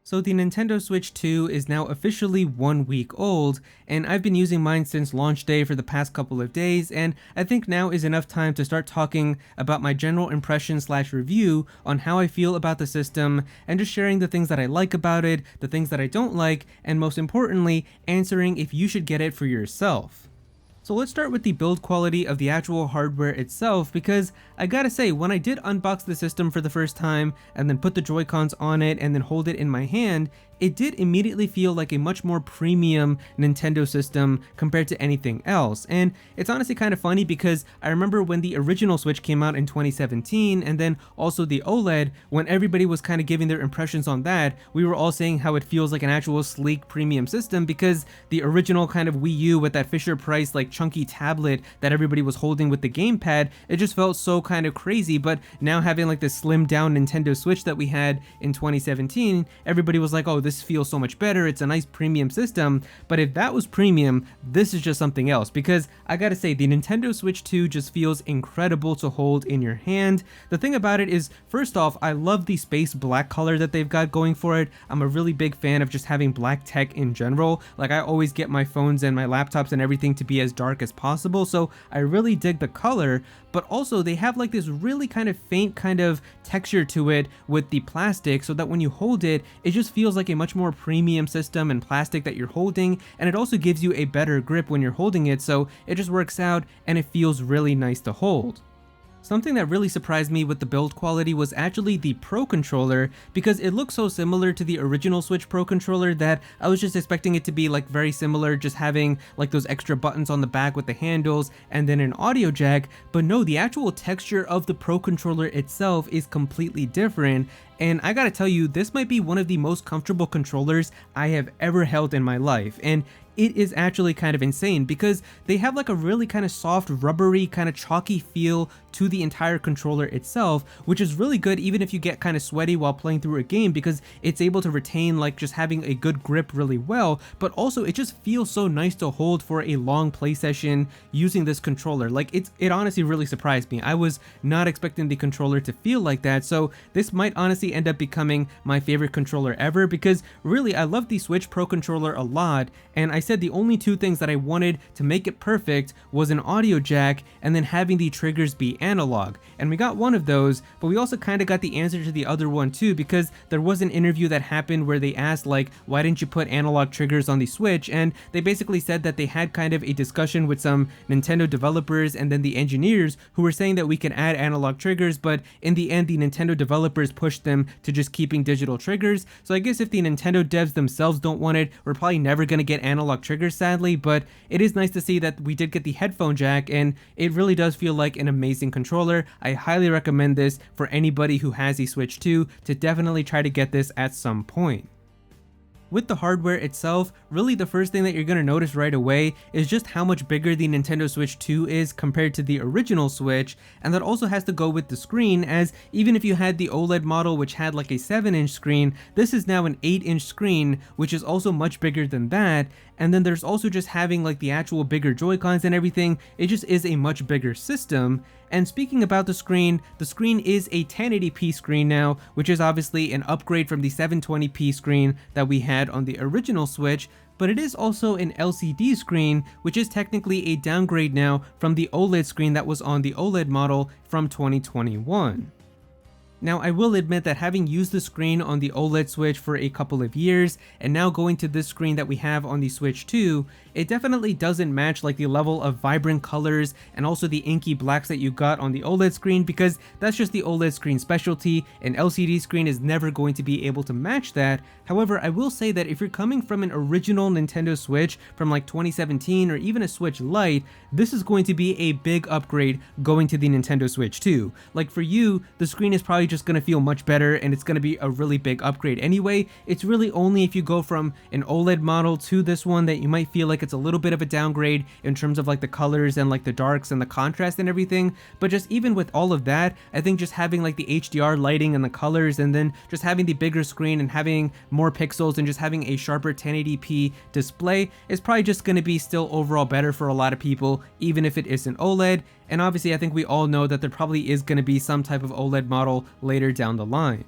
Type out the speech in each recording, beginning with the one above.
So the Nintendo Switch 2 is now officially 1 week old, and I've been using mine since launch day for the past couple of days, and I think now is enough time to start talking about my general impression slash review on how I feel about the system, and just sharing the things that I like about it, the things that I don't like, and most importantly, answering if you should get it for yourself. So let's start with the build quality of the actual hardware itself, because I gotta say, when I did unbox the system for the first time and then put the Joy-Cons on it and then hold it in my hand, it did immediately feel like a much more premium Nintendo system compared to anything else. And it's honestly kind of funny because I remember when the original Switch came out in 2017 and then also the OLED, when everybody was kind of giving their impressions on that, we were all saying how it feels like an actual sleek premium system because the original kind of Wii U with that Fisher-Price like chunky tablet that everybody was holding with the gamepad, it just felt so kind of crazy. But now having like this slimmed down Nintendo Switch that we had in 2017, everybody was like, oh, this feels so much better, it's a nice premium system. But if that was premium, this is just something else, because I gotta say, the Nintendo Switch 2 just feels incredible to hold in your hand. The thing about it is, first off, I love the space black color that they've got going for it. I'm a really big fan of just having black tech in general. Like, I always get my phones and my laptops and everything to be as dark as possible, so I really dig the color. But also they have like this really kind of faint kind of texture to it with the plastic, so that when you hold it, it just feels like a much more premium system and plastic that you're holding, and it also gives you a better grip when you're holding it, so it just works out and it feels really nice to hold. Something that really surprised me with the build quality was actually the Pro controller, because it looks so similar to the original Switch Pro controller that I was just expecting it to be like very similar, just having like those extra buttons on the back with the handles and then an audio jack. But no, the actual texture of the Pro controller itself is completely different. And I gotta tell you, this might be one of the most comfortable controllers I have ever held in my life. And it is actually kind of insane because they have like a really kind of soft, rubbery, kind of chalky feel to the entire controller itself, which is really good even if you get kind of sweaty while playing through a game, because it's able to retain like just having a good grip really well. But also it just feels so nice to hold for a long play session using this controller. Like, it honestly really surprised me. I was not expecting the controller to feel like that, so this might honestly end up becoming my favorite controller ever, because really I love the Switch Pro controller a lot, and I said the only two things that I wanted to make it perfect was an audio jack and then having the triggers be analog, and we got one of those. But we also kind of got the answer to the other one too, because there was an interview that happened where they asked like, why didn't you put analog triggers on the Switch, and they basically said that they had kind of a discussion with some Nintendo developers and then the engineers who were saying that we can add analog triggers, but in the end the Nintendo developers pushed them to just keeping digital triggers. So I guess if the Nintendo devs themselves don't want it, we're probably never going to get analog triggers, sadly. But it is nice to see that we did get the headphone jack, and it really does feel like an amazing controller. I highly recommend this for anybody who has a Switch 2 to definitely try to get this at some point. With the hardware itself, really the first thing that you're going to notice right away is just how much bigger the Nintendo Switch 2 is compared to the original Switch, and that also has to go with the screen, as even if you had the OLED model which had like a 7-inch screen, this is now an 8-inch screen, which is also much bigger than that. And then there's also just having like the actual bigger Joy-Cons and everything, it just is a much bigger system. And speaking about the screen is a 1080p screen now, which is obviously an upgrade from the 720p screen that we had on the original Switch, but it is also an LCD screen, which is technically a downgrade now from the OLED screen that was on the OLED model from 2021. Now, I will admit that having used the screen on the OLED Switch for a couple of years, and now going to this screen that we have on the Switch 2, it definitely doesn't match like the level of vibrant colors and also the inky blacks that you got on the OLED screen, because that's just the OLED screen specialty. An LCD screen is never going to be able to match that. However, I will say that if you're coming from an original Nintendo Switch from like 2017 or even a Switch Lite, this is going to be a big upgrade going to the Nintendo Switch 2. Like, for you, the screen is probably just going to feel much better, and it's going to be a really big upgrade anyway. It's really only if you go from an OLED model to this one that you might feel like it's a little bit of a downgrade in terms of like the colors and like the darks and the contrast and everything. But just even with all of that, I think just having like the HDR lighting and the colors, and then just having the bigger screen and having more pixels and just having a sharper 1080p display is probably just going to be still overall better for a lot of people, even if it isn't OLED. And obviously I think we all know that there probably is going to be some type of OLED model later down the line.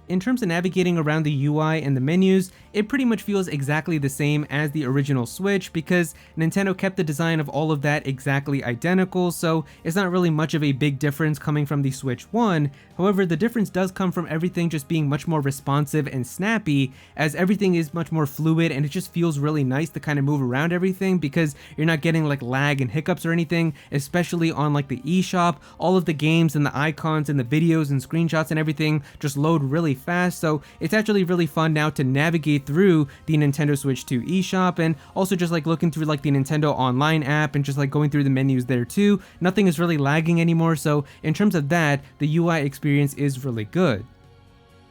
In terms of navigating around the UI and the menus, it pretty much feels exactly the same as the original Switch because Nintendo kept the design of all of that exactly identical, so it's not really much of a big difference coming from the Switch 1. However, the difference does come from everything just being much more responsive and snappy, as everything is much more fluid and it just feels really nice to kind of move around everything because you're not getting like lag and hiccups or anything, especially on like the eShop. All of the games and the icons and the videos and screenshots and everything just load really fast, so it's actually really fun now to navigate through the Nintendo Switch 2 eShop, and also just like looking through like the Nintendo Online app and just like going through the menus there too. Nothing is really lagging anymore, so in terms of that, the UI experience is really good.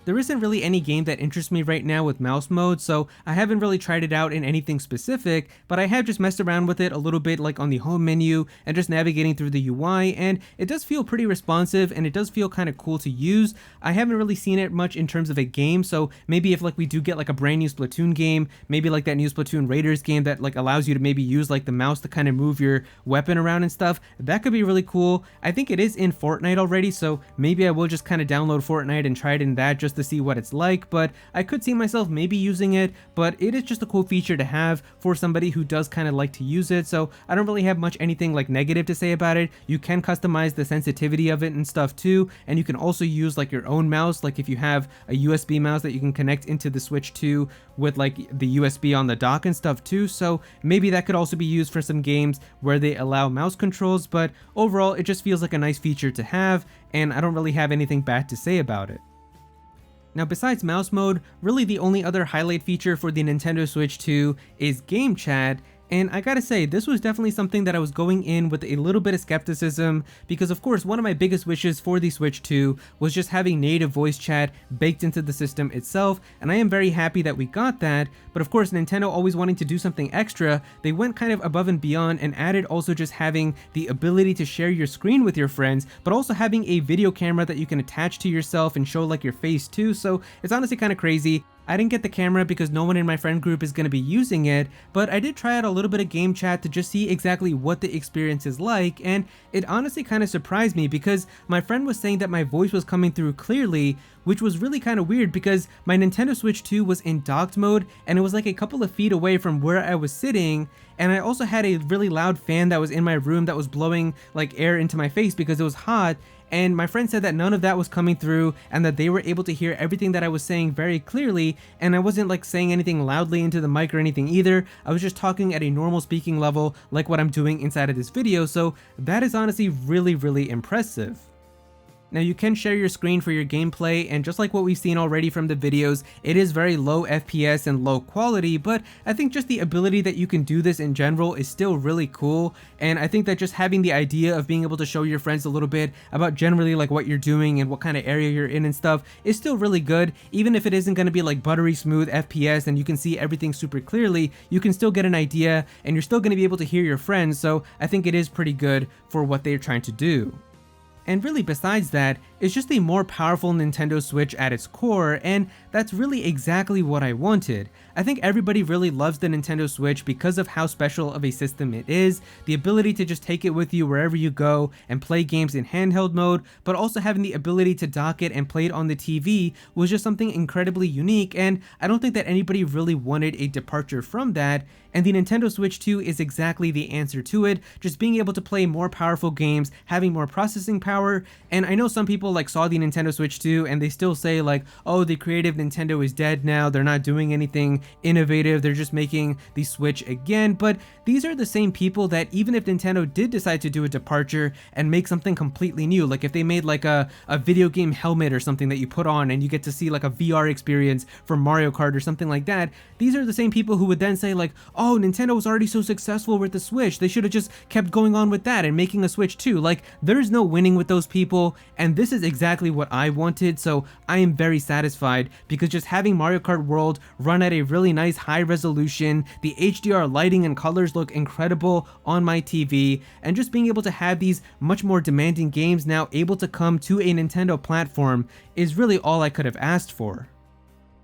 There isn't really any game that interests me right now with mouse mode, so I haven't really tried it out in anything specific, but I have just messed around with it a little bit like on the home menu and just navigating through the UI, and it does feel pretty responsive and it does feel kind of cool to use. I haven't really seen it much in terms of a game, so maybe if like we do get like a brand new Splatoon game, maybe like that new Splatoon Raiders game that like allows you to maybe use like the mouse to kind of move your weapon around and stuff, that could be really cool. I think it is in Fortnite already, so maybe I will just kind of download Fortnite and try it in that just to see what it's like, but I could see myself maybe using it, but it is just a cool feature to have for somebody who does kind of like to use it, so I don't really have much anything like negative to say about it. You can customize the sensitivity of it and stuff too, and you can also use like your own mouse, like if you have a USB mouse that you can connect into the Switch 2 with like the USB on the dock and stuff too, so maybe that could also be used for some games where they allow mouse controls, but overall it just feels like a nice feature to have, and I don't really have anything bad to say about it. Now besides mouse mode, really the only other highlight feature for the Nintendo Switch 2 is GameChat, and I gotta say, this was definitely something that I was going in with a little bit of skepticism because of course one of my biggest wishes for the Switch 2 was just having native voice chat baked into the system itself, and I am very happy that we got that, but of course Nintendo always wanting to do something extra, they went kind of above and beyond and added also just having the ability to share your screen with your friends, but also having a video camera that you can attach to yourself and show like your face too, so it's honestly kind of crazy. I didn't get the camera because no one in my friend group is going to be using it, but I did try out a little bit of game chat to just see exactly what the experience is like, and it honestly kind of surprised me because my friend was saying that my voice was coming through clearly, which was really kind of weird because my Nintendo Switch 2 was in docked mode and it was like a couple of feet away from where I was sitting, and I also had a really loud fan that was in my room that was blowing like air into my face because it was hot. And my friend said that none of that was coming through and that they were able to hear everything that I was saying very clearly, and I wasn't like saying anything loudly into the mic or anything either. I was just talking at a normal speaking level like what I'm doing inside of this video, so that is honestly really impressive. Now you can share your screen for your gameplay, and just like what we've seen already from the videos, it is very low FPS and low quality, but I think just the ability that you can do this in general is still really cool, and I think that just having the idea of being able to show your friends a little bit about generally like what you're doing and what kind of area you're in and stuff is still really good. Even if it isn't going to be like buttery smooth FPS and you can see everything super clearly, you can still get an idea and you're still going to be able to hear your friends, so I think it is pretty good for what they're trying to do. And really besides that, it's just a more powerful Nintendo Switch at its core, and that's really exactly what I wanted. I think everybody really loves the Nintendo Switch because of how special of a system it is, the ability to just take it with you wherever you go and play games in handheld mode, but also having the ability to dock it and play it on the TV was just something incredibly unique, and I don't think that anybody really wanted a departure from that, and the Nintendo Switch 2 is exactly the answer to it, just being able to play more powerful games, having more processing power. And I know some people like saw the Nintendo Switch 2 and they still say like, oh, the creative Nintendo is dead now, they're not doing anything innovative, they're just making the Switch again, but these are the same people that even if Nintendo did decide to do a departure and make something completely new, like if they made like a video game helmet or something that you put on and you get to see like a VR experience from Mario Kart or something like that, these are the same people who would then say like, oh, Nintendo was already so successful with the Switch, they should have just kept going on with that and making a Switch too. Like, there's no winning with those people, and this is exactly what I wanted, so I am very satisfied because just having Mario Kart World run at a really nice high resolution, the HDR lighting and colors look incredible on my TV, and just being able to have these much more demanding games now able to come to a Nintendo platform is really all I could have asked for.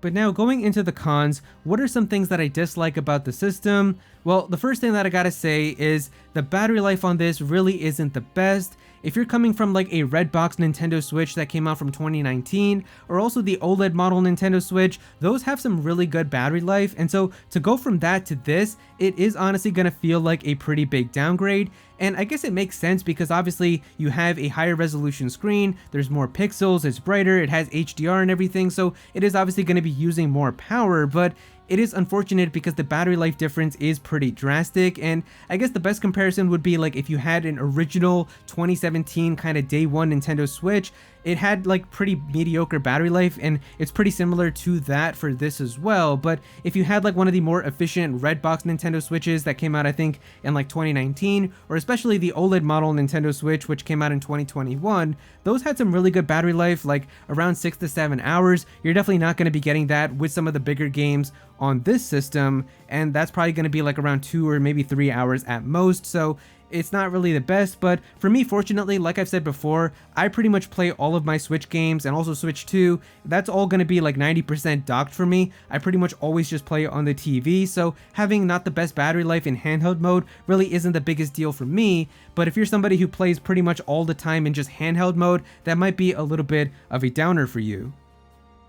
But now going into the cons, what are some things that I dislike about the system? Well, the first thing that I gotta say is the battery life on this really isn't the best. if you're coming from like a red box Nintendo Switch that came out from 2019, or also the OLED model Nintendo Switch, those have some really good battery life. And so to go from that to this, it is honestly gonna feel like a pretty big downgrade. And I guess it makes sense because obviously you have a higher resolution screen, there's more pixels, it's brighter, it has HDR and everything, so it is obviously going to be using more power, but it is unfortunate because the battery life difference is pretty drastic. And I guess the best comparison would be like if you had an original 2017 kind of day one Nintendo Switch, it had like pretty mediocre battery life, and it's pretty similar to that for this as well. But if you had like one of the more efficient red box Nintendo Switches that came out I think in like 2019, or especially the OLED model Nintendo Switch which came out in 2021, those had some really good battery life, like around 6 to 7 hours. You're definitely not going to be getting that with some of the bigger games on this system, and that's probably going to be like around 2 or maybe 3 hours at most. So it's not really the best, but for me, fortunately, like I've said before, I pretty much play all of my Switch games and also Switch 2. That's all going to be like 90% docked for me. I pretty much always just play on the TV, so having not the best battery life in handheld mode really isn't the biggest deal for me. But if you're somebody who plays pretty much all the time in just handheld mode, that might be a little bit of a downer for you.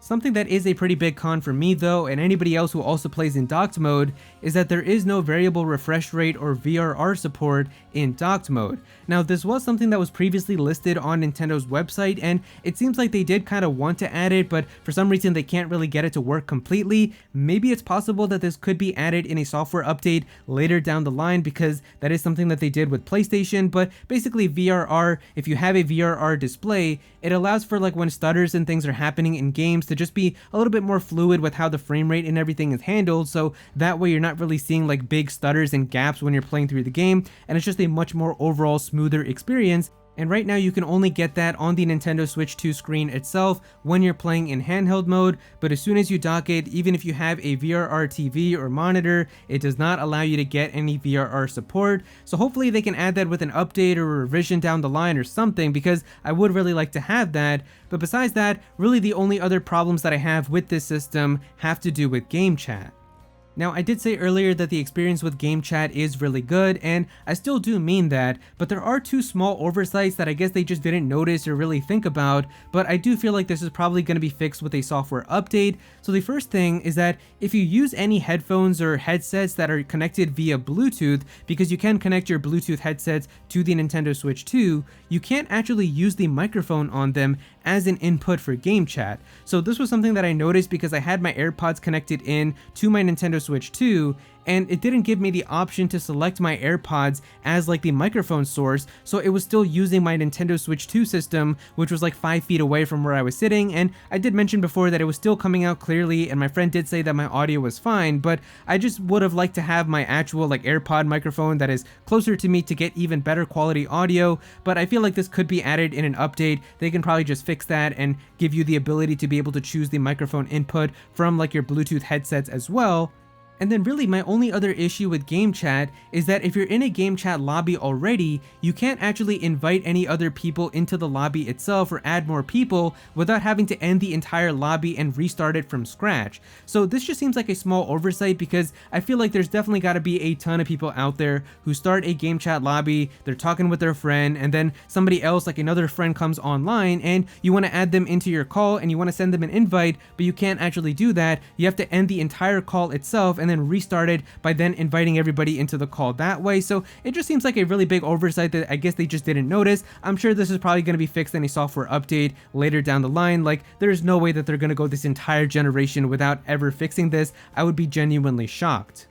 Something that is a pretty big con for me though, and anybody else who also plays in docked mode, is that there is no variable refresh rate or VRR support in docked mode. Now this was something that was previously listed on Nintendo's website, and it seems like they did kind of want to add it, but for some reason they can't really get it to work completely. Maybe it's possible that this could be added in a software update later down the line, because that is something that they did with PlayStation. But basically VRR, if you have a VRR display, it allows for like when stutters and things are happening in games to just be a little bit more fluid with how the frame rate and everything is handled, so that way you're not really seeing like big stutters and gaps when you're playing through the game, and it's just a much more overall smoother experience. And right now you can only get that on the Nintendo Switch 2 screen itself when you're playing in handheld mode, but as soon as you dock it, even if you have a VRR TV or monitor, it does not allow you to get any VRR support. So hopefully they can add that with an update or a revision down the line or something, because I would really like to have that. But besides that, really the only other problems that I have with this system have to do with GameChat. Now, I did say earlier that the experience with GameChat is really good, and I still do mean that, but there are two small oversights that I guess they just didn't notice or really think about, but I do feel like this is probably going to be fixed with a software update. So the first thing is that if you use any headphones or headsets that are connected via Bluetooth, because you can connect your Bluetooth headsets to the Nintendo Switch 2, you can't actually use the microphone on them as an input for GameChat. So this was something that I noticed because I had my AirPods connected in to my Nintendo Switch 2, and it didn't give me the option to select my AirPods as like the microphone source, so it was still using my Nintendo Switch 2 system, which was like 5 feet away from where I was sitting. And I did mention before that it was still coming out clearly, and my friend did say that my audio was fine, but I just would have liked to have my actual like AirPod microphone that is closer to me to get even better quality audio. But I feel like this could be added in an update. They can probably just fix that and give you the ability to be able to choose the microphone input from like your Bluetooth headsets as well. And then really my only other issue with GameChat is that if you're in a GameChat lobby already, you can't actually invite any other people into the lobby itself or add more people without having to end the entire lobby and restart it from scratch. So this just seems like a small oversight, because I feel like there's definitely got to be a ton of people out there who start a GameChat lobby, they're talking with their friend, and then somebody else, like another friend, comes online and you want to add them into your call and you want to send them an invite, but you can't actually do that. You have to end the entire call itself and then restart it by then inviting everybody into the call that way. So it just seems like a really big oversight that I guess they just didn't notice. I'm sure this is probably going to be fixed in a software update later down the line. Like, there's no way that they're going to go this entire generation without ever fixing this. I would be genuinely shocked.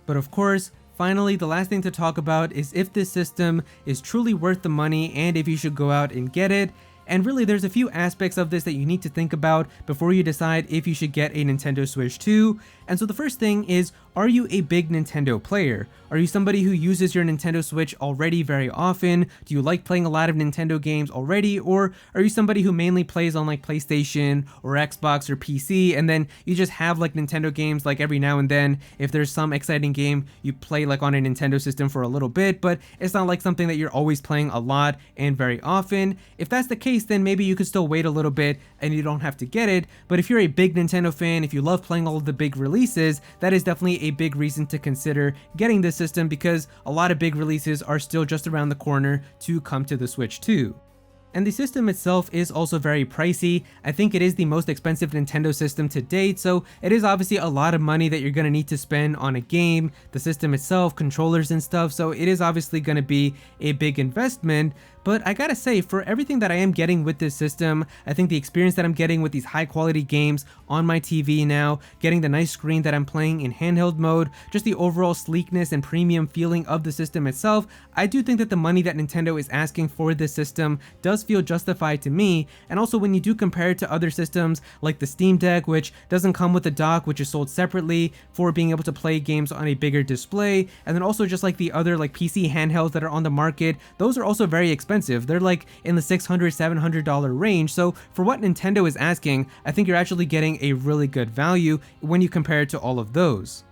But of course, finally, the last thing to talk about is if this system is truly worth the money and if you should go out and get it. And really, there's a few aspects of this that you need to think about before you decide if you should get a Nintendo Switch 2. And so the first thing is, are you a big Nintendo player? Are you somebody who uses your Nintendo Switch already very often? Do you like playing a lot of Nintendo games already? Or are you somebody who mainly plays on like PlayStation or Xbox or PC, and then you just have like Nintendo games like every now and then? If there's some exciting game, you play like on a Nintendo system for a little bit, but it's not like something that you're always playing a lot and very often. If that's the case, then maybe you could still wait a little bit and you don't have to get it. But if you're a big Nintendo fan, if you love playing all of the big releases, that is definitely a big reason to consider getting this system, because a lot of big releases are still just around the corner to come to the Switch 2. And the system itself is also very pricey. I think it is the most expensive Nintendo system to date, so it is obviously a lot of money that you're going to need to spend on a game, the system itself, controllers and stuff, so it is obviously going to be a big investment. But I gotta say, for everything that I am getting with this system, I think the experience that I'm getting with these high quality games on my TV now, getting the nice screen that I'm playing in handheld mode, just the overall sleekness and premium feeling of the system itself, I do think that the money that Nintendo is asking for this system does feel justified to me. And also when you do compare it to other systems like the Steam Deck, which doesn't come with a dock, which is sold separately for being able to play games on a bigger display, and then also just like the other like PC handhelds that are on the market, those are also very expensive. They're like in the $600, $700 range. So for what Nintendo is asking, I think you're actually getting a really good value when you compare it to all of those.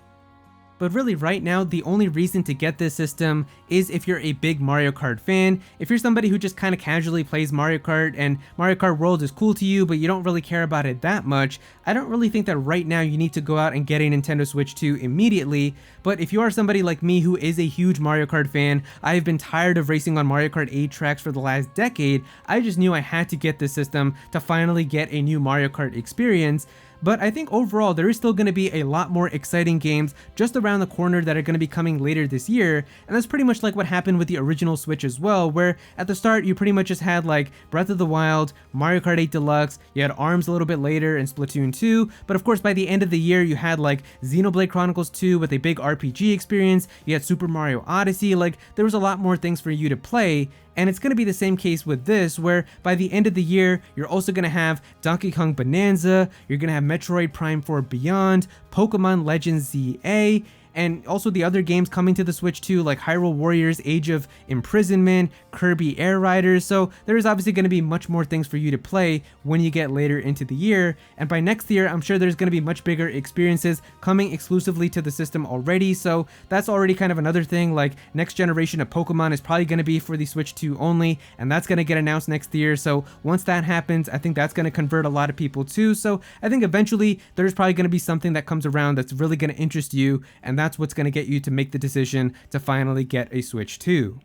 But really right now, the only reason to get this system is if you're a big Mario Kart fan. If you're somebody who just kind of casually plays Mario Kart and Mario Kart World is cool to you, but you don't really care about it that much, I don't really think that right now you need to go out and get a Nintendo Switch 2 immediately. But if you are somebody like me who is a huge Mario Kart fan, I've been tired of racing on Mario Kart 8 tracks for the last decade, I just knew I had to get this system to finally get a new Mario Kart experience. But I think overall there is still going to be a lot more exciting games just around the corner that are going to be coming later this year, and that's pretty much like what happened with the original Switch as well, where at the start you pretty much just had like Breath of the Wild, Mario Kart 8 Deluxe, you had ARMS a little bit later and Splatoon 2, but of course by the end of the year you had like Xenoblade Chronicles 2 with a big RPG experience, you had Super Mario Odyssey, like there was a lot more things for you to play. And it's going to be the same case with this, where by the end of the year, you're also going to have Donkey Kong Bonanza, you're going to have Metroid Prime 4 Beyond, Pokemon Legends ZA, and also the other games coming to the Switch 2 like Hyrule Warriors Age of Imprisonment, Kirby Air Riders, so there is obviously going to be much more things for you to play when you get later into the year, and by next year I'm sure there's going to be much bigger experiences coming exclusively to the system already, so that's already kind of another thing. Like next generation of Pokemon is probably going to be for the Switch 2 only, and that's going to get announced next year, so once that happens I think that's going to convert a lot of people too, so I think eventually there's probably going to be something that comes around that's really going to interest you, and that's what's going to get you to make the decision to finally get a Switch 2.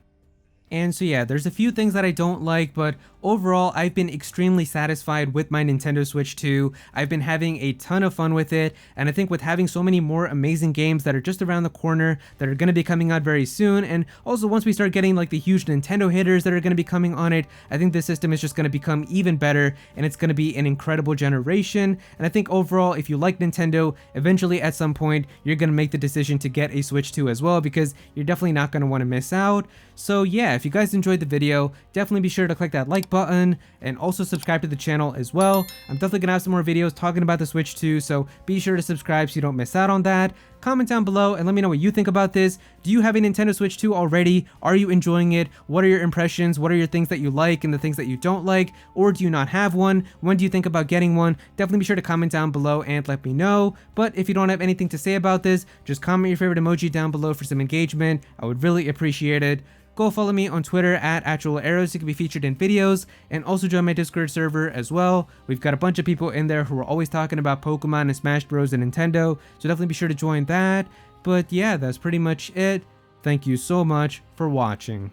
And so yeah, there's a few things that I don't like, but overall, I've been extremely satisfied with my Nintendo Switch 2. I've been having a ton of fun with it, and I think with having so many more amazing games that are just around the corner, that are going to be coming out very soon, and also once we start getting like the huge Nintendo hitters that are going to be coming on it, I think this system is just going to become even better, and it's going to be an incredible generation. And I think overall, if you like Nintendo, eventually at some point, you're going to make the decision to get a Switch 2 as well, because you're definitely not going to want to miss out. So yeah, if you guys enjoyed the video, definitely be sure to click that like button and also subscribe to the channel as well. I'm definitely gonna have some more videos talking about the Switch 2, so be sure to subscribe so you don't miss out on that. Comment down below and let me know what you think about this. Do you have a Nintendo Switch 2 already? Are you enjoying it? What are your impressions? What are your things that you like and the things that you don't like? Or do you not have one? When do you think about getting one? Definitely be sure to comment down below and let me know. But if you don't have anything to say about this, just comment your favorite emoji down below for some engagement. I would really appreciate it. Go follow me on Twitter at @Aero so you can be featured in videos, and also join my Discord server as well. We've got a bunch of people in there who are always talking about Pokemon and Smash Bros and Nintendo, so definitely be sure to join that. But yeah, that's pretty much it. Thank you so much for watching.